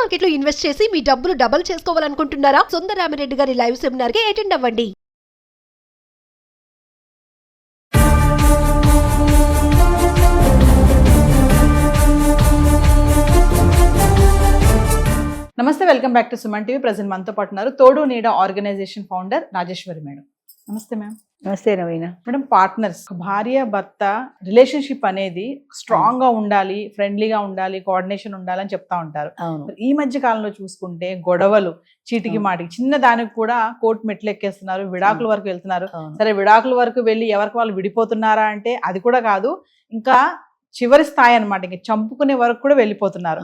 Market లో invest చేసి మీ డబ్బులు డబుల్ చేసుకోవాలనుకుంటున్నారా? సుందరరామిరెడ్డి గారి లైవ్ సెమినార్ కి అటెండ్ అవ్వండి. నమస్తే, welcome back to Suman TV. Present మనతో పాటు ఉన్నారు తోడు నీడ ఆర్గనైజేషన్ ఫౌండర్ రాజేశ్వరి మేడం. నమస్తే మ్యామ్. నమస్తే నవీన మేడం, పార్ట్నర్స్, భార్య భర్త రిలేషన్షిప్ అనేది స్ట్రాంగ్ గా ఉండాలి, ఫ్రెండ్లీగా ఉండాలి, కోఆర్డినేషన్ ఉండాలని చెప్తా ఉంటారు. అవును. ఈ మధ్య కాలంలో చూసుకుంటే గొడవలు, చీటికి మాటికి, చిన్న దానికి కూడా కోర్టు మెట్లు ఎక్కేస్తున్నారు, విడాకుల వరకు వెళ్తున్నారు. సరే, విడాకుల వరకు వెళ్ళి ఎవరికి వాళ్ళు విడిపోతున్నారా అంటే అది కూడా కాదు, ఇంకా చివరి స్థాయి అనమాట, ఇంక చంపుకునే వరకు కూడా వెళ్ళిపోతున్నారు.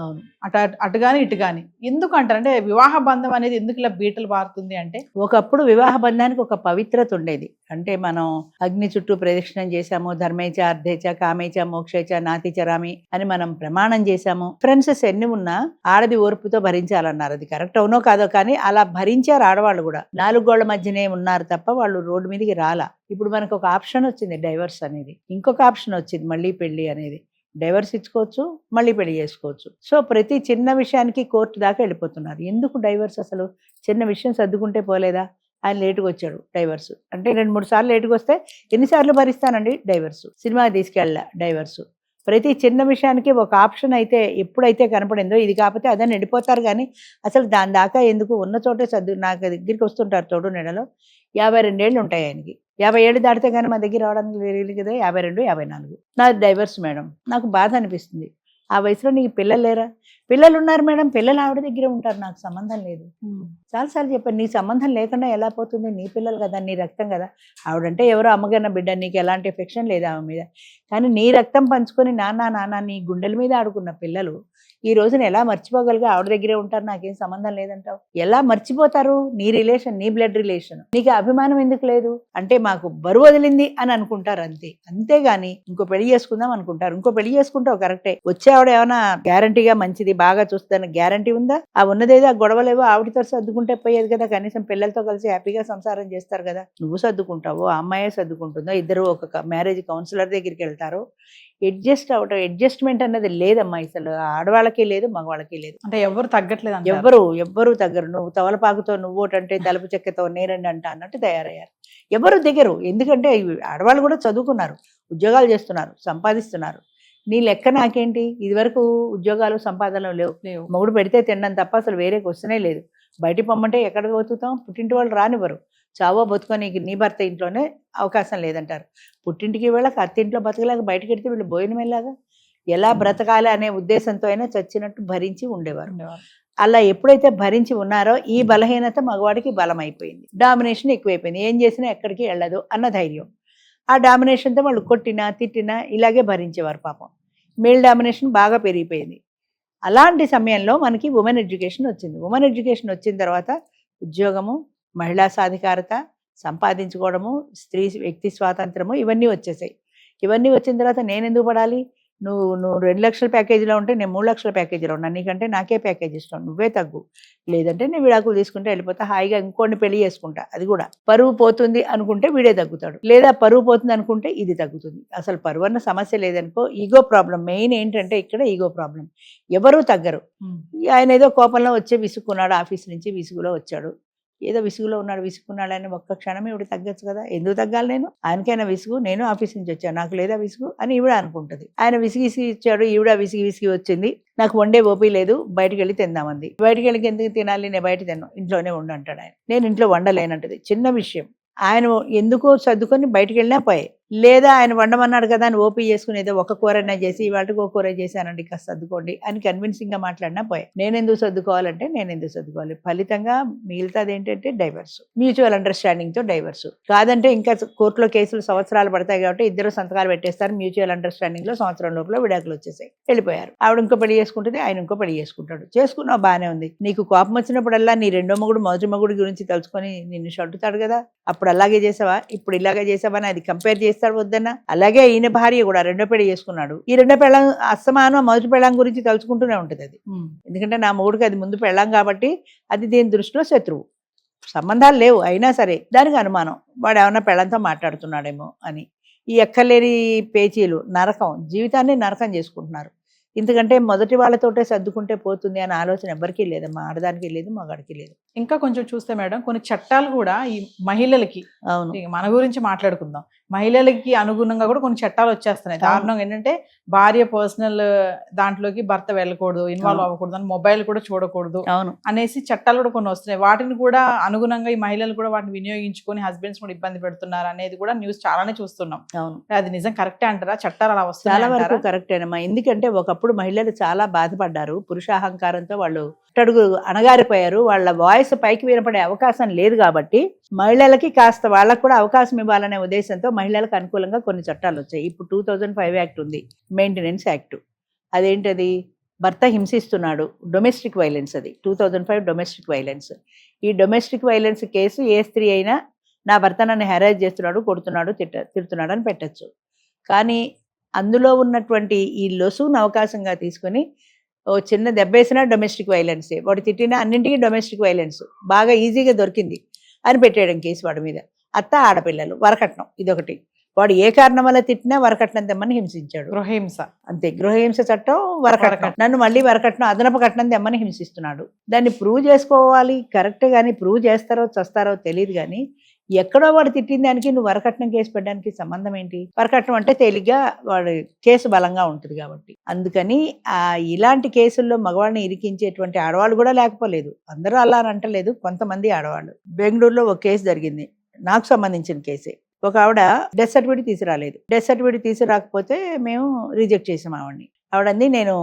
అటు గాని ఇటు గాని. ఎందుకు అంటారు అంటే వివాహ బంధం అనేది ఎందుకు ఇలా బీటలు బారుతుంది అంటే, ఒకప్పుడు వివాహ బంధానికి ఒక పవిత్రత ఉండేది. అంటే మనం అగ్ని చుట్టూ ప్రదక్షిణం చేశాము, ధర్మేచ అర్ధేచ కామేచ మోక్షేచ నాతి చరామి అని మనం ప్రమాణం చేశాము. ఫ్రెండ్సెస్ ఎన్ని ఉన్నా ఆడది ఓర్పుతో భరించాలన్నారు. అది కరెక్ట్ అవునో కాదో కానీ అలా భరించారు ఆడవాళ్ళు కూడా. 4 గోళ్ల మధ్యనే ఉన్నారు తప్ప వాళ్ళు రోడ్డు మీదకి రాలా. ఇప్పుడు మనకు ఒక ఆప్షన్ వచ్చింది, డైవర్స్ అనేది. ఇంకొక ఆప్షన్ వచ్చింది, మళ్ళీ పెళ్లి అనేది. డైవర్స్ ఇచ్చుకోవచ్చు, మళ్ళీ పెళ్లి చేసుకోవచ్చు. సో ప్రతి చిన్న విషయానికి కోర్టు దాకా వెళ్ళిపోతున్నారు. ఎందుకు డైవర్స్? అసలు చిన్న విషయం సర్దుకుంటే పోలేదా? ఆయన లేటుగా వచ్చాడు, డైవర్స్ అంటే 2-3 సార్లు లేటుగా వస్తే ఎన్నిసార్లు భరిస్తానండి? డైవర్స్. సినిమా తీసుకెళ్ళా, డైవర్స్. ప్రతి చిన్న విషయానికి ఒక ఆప్షన్ అయితే ఎప్పుడైతే కనపడిందో ఇది కాకపోతే అదని వెళ్ళిపోతారు. కానీ అసలు దాని దాకా ఎందుకు? ఉన్న చోటే నాకు దగ్గరికి వస్తుంటారు తోడు నెలలో. 52 ఏళ్ళు ఉంటాయి ఆయనకి. 50 ఏళ్ళు దాటితే కానీ మా దగ్గర రావడానికి లేదు కదా. 52, 54. నాది డైవర్స్ మేడం. నాకు బాధ అనిపిస్తుంది. ఆ వయసులో నీకు పిల్లలు లేరా? పిల్లలు ఉన్నారు మేడం, పిల్లలు ఆవిడ దగ్గర ఉంటారు, నాకు సంబంధం లేదు. చాలాసార్లు చెప్పాను, నీ సంబంధం లేకుండా ఎలా పోతుంది? నీ పిల్లలు కదా, నీ రక్తం కదా. ఆవిడంటే ఎవరో అమ్మగన్న బిడ్డ, నీకు ఎలాంటి ఎఫెక్షన్ లేదు ఆమె మీద. కానీ నీ రక్తం పంచుకొని నాన్న నీ గుండెల మీద ఆడుకున్న పిల్లలు ఈ రోజున ఎలా మర్చిపోగలిగా? ఆవిడ దగ్గరే ఉంటారు, నాకేం సంబంధం లేదంటావు. ఎలా మర్చిపోతారు? నీ రిలేషన్, నీ బ్లడ్ రిలేషన్. నీకు అభిమానం ఎందుకు లేదు అంటే మాకు బరువు వదిలింది అని అనుకుంటారు అంతే. అంతేగాని ఇంకో పెళ్లి చేసుకుందాం అనుకుంటారు. ఇంకో పెళ్లి చేసుకుంటావు కరెక్టే, వచ్చే ఆవిడ ఏమైనా గ్యారంటీగా మంచిది, బాగా చూస్తాను గ్యారంటీ ఉందా? ఆ ఉన్నదేదో ఆ గొడవలేవో ఆవిడతో సర్దుకుంటే పోయేది కదా. కనీసం పిల్లలతో కలిసి హ్యాపీగా సంసారం చేస్తారు కదా. నువ్వు సర్దుకుంటావో, ఆ అమ్మాయే సర్దుకుంటుందో, ఇద్దరు ఒక మ్యారేజ్ కౌన్సిలర్ దగ్గరికి వెళ్తారు. అడ్జస్ట్ అవటం, అడ్జస్ట్మెంట్ అన్నది లేదమ్మా. అసలు ఆడవాళ్ళకి లేదు, మగవాళ్ళకి లేదు. అంటే ఎవరు తగ్గట్లేదు, ఎవ్వరు తగ్గరు. నువ్వు తవలపాకుతో నువ్వోటంటే తలుపు చెక్కతో నేరండి అంట అన్నట్టు తయారయ్యారు. ఎవరు దిగరు. ఎందుకంటే ఆడవాళ్ళు కూడా చదువుకున్నారు, ఉద్యోగాలు చేస్తున్నారు, సంపాదిస్తున్నారు. నీ లెక్క నాకేంటి? ఇదివరకు ఉద్యోగాలు సంపాదనలు లేవు. మొగుడు పెడితే తినడం తప్ప అసలు వేరే క్వశ్చనే లేదు. బయటికి పొమ్మంటే ఎక్కడికి బతుకుతాం? పుట్టింటి వాళ్ళు రానివ్వరు. చావో బతుకొని నీ భర్త ఇంట్లోనే అవకాశం లేదంటారు. పుట్టింటికి వెళ్ళక అత్తింట్లో బతకలేక బయటకు వెళ్తే వీళ్ళు భోజనం వెళ్ళాగా. ఎలా బ్రతకాలి అనే ఉద్దేశంతో అయినా చచ్చినట్టు భరించి ఉండేవారు. అలా ఎప్పుడైతే భరించి ఉన్నారో ఈ బలహీనత మగవాడికి బలం అయిపోయింది. డామినేషన్ ఎక్కువైపోయింది. ఏం చేసినా ఎక్కడికి వెళ్ళదు అన్న ధైర్యం. ఆ డామినేషన్తో వాళ్ళు కొట్టినా తిట్టినా ఇలాగే భరించేవారు. పాపం మేల్ డామినేషన్ బాగా పెరిగిపోయింది. అలాంటి సమయంలో మనకి ఉమెన్ ఎడ్యుకేషన్ వచ్చింది. ఉమెన్ ఎడ్యుకేషన్ వచ్చిన తర్వాత ఉద్యోగము, మహిళా సాధికారత, సంపాదించుకోవడము, స్త్రీ వ్యక్తి స్వాతంత్రము ఇవన్నీ వచ్చేసాయి. ఇవన్నీ వచ్చిన తర్వాత నేను ఎందుకు పడాలి? నువ్వు 2 లక్షల ప్యాకేజీలో ఉంటే నేను 3 లక్షల ప్యాకేజీలో ఉన్నాను. నీకంటే నాకే ప్యాకేజ్ ఇష్టం, నువ్వే తగ్గు. లేదంటే నేను విడాకులు తీసుకుంటే వెళ్ళిపోతా, హాయిగా ఇంకోటి పెళ్లి చేసుకుంటా. అది కూడా పరువు పోతుంది అనుకుంటే వీడే తగ్గుతాడు, లేదా పరువు పోతుంది అనుకుంటే ఇది తగ్గుతుంది. అసలు పరువు అన్న సమస్య లేదనుకో. ఈగో ప్రాబ్లం మెయిన్ ఏంటంటే ఇక్కడ ఈగో ప్రాబ్లం. ఎవరూ తగ్గరు. ఆయన ఏదో కోపంలో వచ్చే విసుక్కున్నాడు, ఆఫీస్ నుంచి విసుగులో వచ్చాడు, ఏదో విసుగులో ఉన్నాడు, విసుక్కున్నాడు అని ఒక్క క్షణమే ఇవిడ తగ్గచ్చు కదా. ఎందుకు తగ్గాలి? నేను ఆయనకైనా విసుగు, నేను ఆఫీస్ నుంచి వచ్చాను, నాకు లేదా విసుగు అని ఈవిడ అనుకుంటుంది. ఆయన విసిగిసి ఇచ్చాడు, ఈవిడ విసిగి వచ్చింది, నాకు వండే ఓపి లేదు, బయటకు వెళ్ళి తిందామంది. బయటకు వెళ్ళి ఎందుకు తినాలి? నేను బయట తిన్నాను, ఇంట్లోనే ఉండు అంటాడు ఆయన. నేను ఇంట్లో వండలేనంటది. చిన్న విషయం. ఆయన ఎందుకో సర్దుకొని బయటకు వెళ్ళినా పోయే. లేదా ఆయన వండమన్నాడు కదా అని ఓపీ చేసుకుని ఏదో ఒక కూరనే చేసి వాటికి ఒక కూర చేశానండి, కాస్త సర్దుకోండి అని కన్విన్సింగ్గా మాట్లాడినా పోయే. నేను ఎందుకు సర్దుకోవాలంటే నేను ఎందుకు సర్దుకోవాలి? ఫలితంగా మిగతాది ఏంటంటే డైవర్స్, మ్యూచువల్ అండర్స్టాండింగ్తో డైవర్స్. కాదంటే ఇంకా కోర్టులో కేసులు సంవత్సరాలు పడతాయి కాబట్టి ఇద్దరు సంతకాలు పెట్టేస్తారు. మ్యూచువల్ అండర్స్టాండింగ్లో సంవత్సరం లోపల విడాకులు వచ్చేసాయి, వెళ్ళిపోయారు. ఆవిడ ఇంకో పెళ్లి చేసుకుంటుంది, ఆయన ఇంకో పెళ్లి చేసుకుంటాడు. చేసుకున్నావు బాగానే ఉంది. నీకు కోపం వచ్చినప్పుడల్లా నీ రెండో మొగుడు మొదటి మొగుడు గురించి తలుచుకొని నిన్ను షడ్డుతాడు కదా. అప్పుడు అలాగే చేసావా, ఇప్పుడు ఇలాగే చేసావా అని అది కంపేర్ చేస్తాడు వద్దన్నా. అలాగే ఈయన భార్య కూడా రెండో పెళ్లి చేసుకున్నాడు. ఈ రెండో పెళ్ళం అస్తమానం మొదటి పెళ్ళం గురించి తలుచుకుంటూనే ఉంటుంది అది. ఎందుకంటే నా మొగుడికి అది ముందు పెళ్ళం కాబట్టి అది దీని దృష్టిలో శత్రువు. సంబంధాలు లేవు, అయినా సరే దానికి అనుమానం, వాడు ఏమన్నా పెళ్ళంతో మాట్లాడుతున్నాడేమో అని. ఈ ఎక్కలేని పేచీలు, నరకం, జీవితాన్ని నరకం చేసుకుంటున్నారు. ఎందుకంటే మొదటి వాళ్ళతోటే సర్దుకుంటే పోతుంది అనే ఆలోచన ఎవరికీ లేదమ్మా, ఆడదానికి లేదు, మగాడికి లేదు. ఇంకా కొంచెం చూస్తే మేడం కొన్ని చట్టాలు కూడా ఈ మహిళలకి, అవును, ఇక మన గురించి మాట్లాడుకుందాం, మహిళలకి అనుగుణంగా కూడా కొన్ని చట్టాలు వచ్చేస్తున్నాయి. దారుణంగా ఏంటంటే భార్య పర్సనల్ దాంట్లోకి భర్త వెళ్ళకూడదు, ఇన్వాల్వ్ అవ్వకూడదు, అని మొబైల్ కూడా చూడకూడదు అవును, అనేసి చట్టాలు కూడా కొన్ని వస్తున్నాయి. వాటిని కూడా అనుగుణంగా ఈ మహిళలు కూడా వాటిని వినియోగించుకొని హస్బెండ్స్ కూడా ఇబ్బంది పెడుతున్నారు అనేది కూడా న్యూస్ చాలానే చూస్తున్నాం. అవును. అది నిజం కరెక్టే అంటారా? చట్టాలు అలా చాలా వస్తున్నాయి వరకు అంటారా? కరెక్టేనమ్మా. ఎందుకంటే ఒకప్పుడు మహిళలు చాలా బాధపడ్డారు, పురుషాహంకారంతో వాళ్ళు అట్టడుగు అణగారిపోయారు, వాళ్ళ వాయిస్ పైకి వినపడే అవకాశం లేదు. కాబట్టి మహిళలకి కాస్త వాళ్ళకు కూడా అవకాశం ఇవ్వాలనే ఉద్దేశంతో మహిళలకు అనుకూలంగా కొన్ని చట్టాలు వచ్చాయి. ఇప్పుడు 2005 యాక్ట్ ఉంది, మెయింటెనెన్స్ యాక్ట్. అదేంటది? భర్త హింసిస్తున్నాడు, డొమెస్టిక్ వైలెన్స్, అది 2005 డొమెస్టిక్ వైలెన్స్. ఈ డొమెస్టిక్ వైలెన్స్ కేసు ఏ స్త్రీ అయినా నా భర్త నన్ను హెరాస్ చేస్తున్నాడు, కొడుతున్నాడు, తిడుతున్నాడు అని పెట్టచ్చు. కానీ అందులో ఉన్నటువంటి ఈ లొసుగును అవకాశంగా తీసుకొని ఓ చిన్న దెబ్బేసినా డొమెస్టిక్ వైలెన్సే, వాడు తిట్టినా అన్నింటికీ డొమెస్టిక్ వైలెన్స్ బాగా ఈజీగా దొరికింది అని పెట్టేయడం కేసు వాడి మీద. అత్త, ఆడపిల్లలు, వరకట్నం, ఇదొకటి. వాడు ఏ కారణం వల్ల తిట్టినా వరకట్నం తెమ్మని హింసించాడు, గృహహింస. అంతే. గృహహింస చట్టం, వరకట్నం. నన్ను మళ్ళీ వరకట్నం, అదనపు కట్నం తెమ్మని హింసిస్తున్నాడు. దాన్ని ప్రూవ్ చేసుకోవాలి కరెక్టే, కానీ ప్రూవ్ చేస్తారో చస్తారో తెలియదు. కానీ ఎక్కడో వాడు తిట్టిన దానికి నువ్వు వరకట్నం కేసు పెట్టడానికి సంబంధం ఏంటి? వరకట్నం అంటే తేలిగ్గా వాడు కేసు బలంగా ఉంటుంది కాబట్టి. అందుకని ఇలాంటి కేసుల్లో మగవాళ్ళని ఇరికించేటువంటి ఆడవాళ్ళు కూడా లేకపోలేదు. అందరూ అలా అని అంటలేదు, కొంతమంది ఆడవాళ్ళు. బెంగళూరులో ఒక కేసు జరిగింది, నాకు సంబంధించిన కేసే. ఒక ఆవిడ డెత్ సర్టిఫికేట్ తీసుకురాలేదు. డెత్ సర్టిఫికేట్ తీసుకురాకపోతే మేము రిజెక్ట్ చేసాం ఆవిడని. ఆవిడంది నేను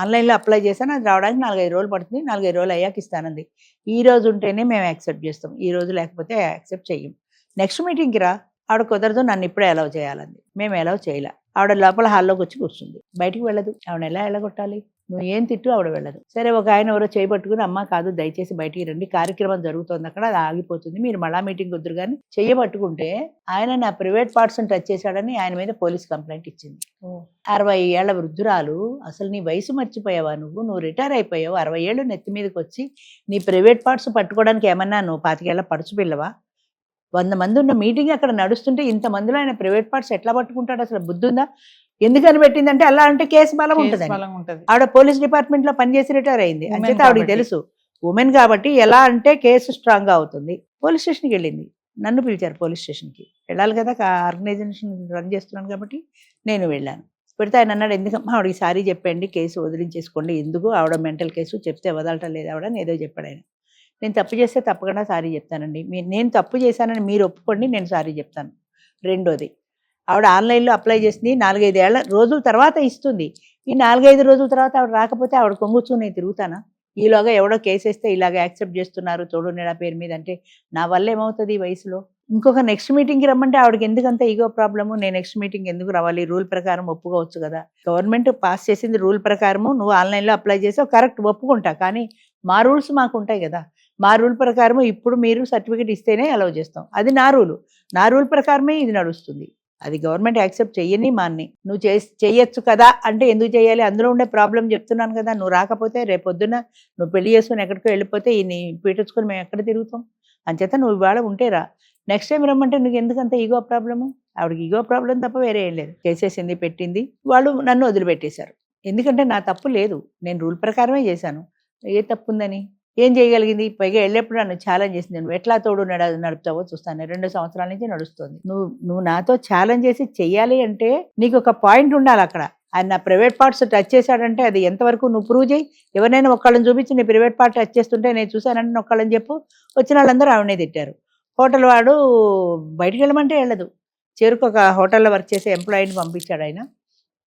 ఆన్లైన్లో అప్లై చేశాను, అది రావడానికి 4-5 రోజులు పడుతుంది, 4-5 రోజులు అయ్యాక ఇస్తానంది. ఈ రోజు ఉంటేనే మేము యాక్సెప్ట్ చేస్తాం, ఈ రోజు లేకపోతే యాక్సెప్ట్ చెయ్యం. నెక్స్ట్ మీటింగ్కి రా. ఆవిడ కుదరదు, నన్ను ఇప్పుడే అలౌ చేయాలంది. మేము అలౌ చేయలే. ఆవిడ లోపల హాల్లోకి వచ్చి కూర్చుంది, బయటికి వెళ్ళదు. ఆవిడ ఎలా వెళ్ళగొట్టాలి? నువ్వు ఏం తిట్టు, ఆవిడ వెళ్ళదు. సరే, ఒక ఆయన ఎవరో చేయబట్టుకుని, అమ్మ కాదు దయచేసి బయటికి రండి, కార్యక్రమం జరుగుతుంది అక్కడ, అది ఆగిపోతుంది, మీరు మళ్ళా మీటింగ్ వద్దురు. కానీ చెయ్యబట్టుకుంటే ఆయన నా ప్రైవేట్ పార్ట్స్ని టచ్ చేశాడని ఆయన మీద పోలీస్ కంప్లైంట్ ఇచ్చింది. 60 ఏళ్ల వృద్ధురాలు, అసలు నీ వయసు మర్చిపోయావా? నువ్వు రిటైర్ అయిపోయావు, 60 ఏళ్ళు నెత్తి మీదకి వచ్చి నీ ప్రైవేట్ పార్ట్స్ పట్టుకోవడానికి ఏమన్నా నువ్వు 25 ఏళ్ల పడుచు పిల్లవా? 100 మంది ఉన్న మీటింగ్ అక్కడ నడుస్తుంటే ఇంతమందిలో ఆయన ప్రైవేట్ పార్ట్స్ ఎట్లా పట్టుకుంటాడు? అసలు బుద్ధి ఉందా? ఎందుకని పెట్టిందంటే అలా అంటే కేసు బలం ఉంటుంది. ఆవిడ పోలీస్ డిపార్ట్మెంట్ లో పనిచేసి రిటైర్ అయింది, అంచేత ఆవిడకి తెలుసు ఉమెన్ కాబట్టి ఎలా అంటే కేసు స్ట్రాంగ్ గా అవుతుంది. పోలీస్ స్టేషన్కి వెళ్ళింది, నన్ను పిలిచారు పోలీస్ స్టేషన్కి. వెళ్ళాలి కదా, ఆర్గనైజేషన్ రన్ చేస్తున్నాను కాబట్టి నేను వెళ్ళాను. పెడితే ఆయన అన్నాడు, ఎందుకమ్మా ఆవిడకి సారీ చెప్పండి, కేసు వదిలించేసుకోండి, ఎందుకు ఆవిడ మెంటల్ కేసు, చెప్తే వదలటం లేదు ఆవిడ అని ఏదో చెప్పాడు ఆయన. నేను తప్పు చేస్తే తప్పకుండా సారీ చెప్తానండి, నేను తప్పు చేశానని మీరు ఒప్పుకోండి, నేను సారీ చెప్తాను. రెండోది, ఆవిడ ఆన్లైన్లో అప్లై చేసింది, 4-5 ఏళ్ల రోజుల తర్వాత ఇస్తుంది. ఈ 4-5 రోజుల తర్వాత ఆవిడ రాకపోతే ఆవిడ కొంగుచ్చు నేను తిరుగుతానా? ఈలోగా ఎవడో కేసు వేస్తే ఇలాగ యాక్సెప్ట్ చేస్తున్నారు తోడు నీడ పేరు మీద అంటే నా వల్ల ఏమవుతుంది ఈ వయసులో? ఇంకొక నెక్స్ట్ మీటింగ్కి రమ్మంటే ఆవిడకి ఎందుకంత ఈగో ప్రాబ్లము? నేను నెక్స్ట్ మీటింగ్ ఎందుకు రావాలి? రూల్ ప్రకారం ఒప్పుకోవచ్చు కదా. గవర్నమెంట్ పాస్ చేసింది రూల్ ప్రకారము, నువ్వు ఆన్లైన్లో అప్లై చేసావు కరెక్ట్, ఒప్పుకుంటా. కానీ మా రూల్స్ మాకు ఉంటాయి కదా, మా రూల్ ప్రకారము ఇప్పుడు మీరు సర్టిఫికేట్ ఇస్తేనే అలౌ చేస్తాం, అది నా రూల్ ప్రకారమే ఇది నడుస్తుంది. అది గవర్నమెంట్ యాక్సెప్ట్ చెయ్యని మాన్ని నువ్వు చెయ్యొచ్చు కదా అంటే ఎందుకు చేయాలి? అందులో ఉండే ప్రాబ్లం చెప్తున్నాను కదా. నువ్వు రాకపోతే రేపొద్దున నువ్వు పెళ్లి చేసుకుని ఎక్కడికో వెళ్ళిపోతే ఈ పీటర్చుకొని మేము ఎక్కడ తిరుగుతాం? అంచేత నువ్వు ఇవాళ ఉంటే రా, నెక్స్ట్ టైం రమ్మంటే నువ్వు ఎందుకంత ఈగో ప్రాబ్లము? ఆవిడకి ఈగో ప్రాబ్లం తప్ప వేరే ఏం లేదు. చేసేసింది, పెట్టింది, వాళ్ళు నన్ను వదిలిపెట్టేశారు. ఎందుకంటే నా తప్పు లేదు, నేను రూల్ ప్రకారమే చేశాను. ఏ తప్పు ఉందని? ఏం చేయగలిగింది? పైగా వెళ్ళేప్పుడు నన్ను ఛాలెంజ్ చేసింది, నువ్వు ఎట్లా తోడు నడుపుతావో చూస్తాను. 2 సంవత్సరాల నుంచి నడుస్తుంది. నువ్వు నాతో ఛాలెంజ్ చేసి చెయ్యాలి అంటే నీకు ఒక పాయింట్ ఉండాలి అక్కడ. ఆయన నా ప్రైవేట్ పార్ట్స్ టచ్ చేశాడంటే అది ఎంతవరకు నువ్వు ప్రూవ్ చేయి. ఎవరైనా ఒక్కళ్ళని చూపించి నీ ప్రైవేట్ పార్ట్ టచ్ చేస్తుంటే నేను చూశానంటే ఒక్కళ్ళని చెప్పు. వచ్చిన వాళ్ళందరూ ఆవిడనే తిట్టారు. హోటల్ వాడు బయటికి వెళ్ళమంటే వెళ్ళదు. చెరుకు ఒక హోటల్లో వర్క్ చేసే ఎంప్లాయీని పంపించాడు ఆయన.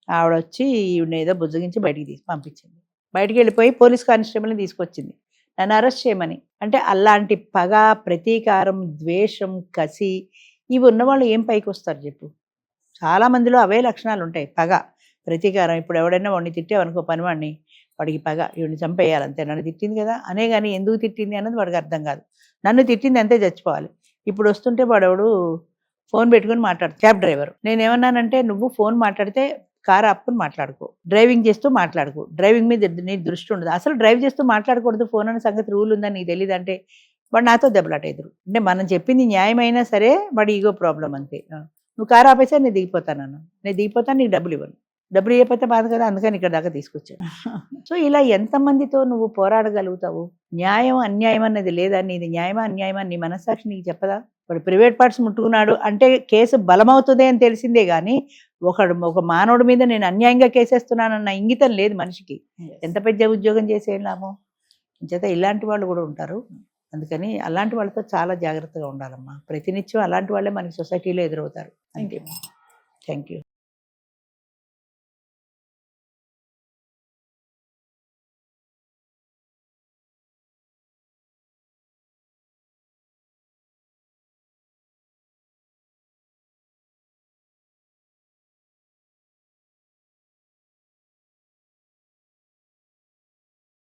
ఆవిడ వచ్చి ఈవిడ ఏదో బుజ్జగించి బయటికి తీసి పంపించింది. బయటికి వెళ్ళిపోయి పోలీస్ కానిస్టేబుల్ని తీసుకొచ్చింది నన్ను అరెస్ట్ చేయమని. అంటే అలాంటి పగ, ప్రతీకారం, ద్వేషం, కసి ఇవి ఉన్నవాళ్ళు ఏం పైకి వస్తారు చెప్పు? చాలామందిలో అవే లక్షణాలు ఉంటాయి, పగ, ప్రతీకారం. ఇప్పుడు ఎవడైనా వాడిని తిట్టావనుకో పనివాడిని, వాడికి పగ, వీడిని చంపేయాలి అంతే. నన్ను తిట్టింది కదా అనే కానీ ఎందుకు తిట్టింది అన్నది వాడికి అర్థం కాదు. నన్ను తిట్టింది అంతే, చచ్చిపోవాలి. ఇప్పుడు వస్తుంటే వాడెవడు ఫోన్ పెట్టుకుని మాట్లాడు, క్యాబ్ డ్రైవర్. నేనేమన్నానంటే నువ్వు ఫోన్ మాట్లాడితే కారు ఆపుకుని మాట్లాడుకో, డ్రైవింగ్ చేస్తూ మాట్లాడుకో, డ్రైవింగ్ మీద నీ దృష్టి ఉండదు. అసలు డ్రైవ్ చేస్తూ మాట్లాడకూడదు, ఫోన్ అనే సంగతి రూల్ ఉందని నీకు తెలియదు అంటే వాడు నాతో దెబ్బలాట ఎదురు. అంటే మనం చెప్పింది న్యాయమైనా సరే వాడి ఈగో ప్రాబ్లం అంతే. నువ్వు కారు ఆపేసా నేను దిగిపోతాను, నీకు డబ్బులు ఇవ్వను. డబ్బులు ఇవ్వకపోతే బాధ కదా, అందుకని ఇక్కడ దాకా తీసుకొచ్చాను. సో ఇలా ఎంతమందితో నువ్వు పోరాడగలుగుతావు? న్యాయం అన్యాయం అన్నది లేదా? నీది న్యాయమా అన్యాయమా నీ మనస్సాక్షి నీకు చెప్పదా? ఇప్పుడు ప్రైవేట్ పార్ట్స్ ముట్టుకున్నాడు అంటే కేసు బలమవుతుంది అని తెలిసిందే కానీ ఒక మానవుడి మీద నేను అన్యాయంగా కేసేస్తున్నానన్న ఇంగితం లేదు మనిషికి. ఎంత పెద్ద ఉద్యోగం చేసే లాభం? చేత ఇలాంటి వాళ్ళు కూడా ఉంటారు. అందుకని అలాంటి వాళ్ళతో చాలా జాగ్రత్తగా ఉండాలమ్మా. ప్రతినిత్యం అలాంటి వాళ్ళే మనకి సొసైటీలో ఎదురవుతారు. Thank you.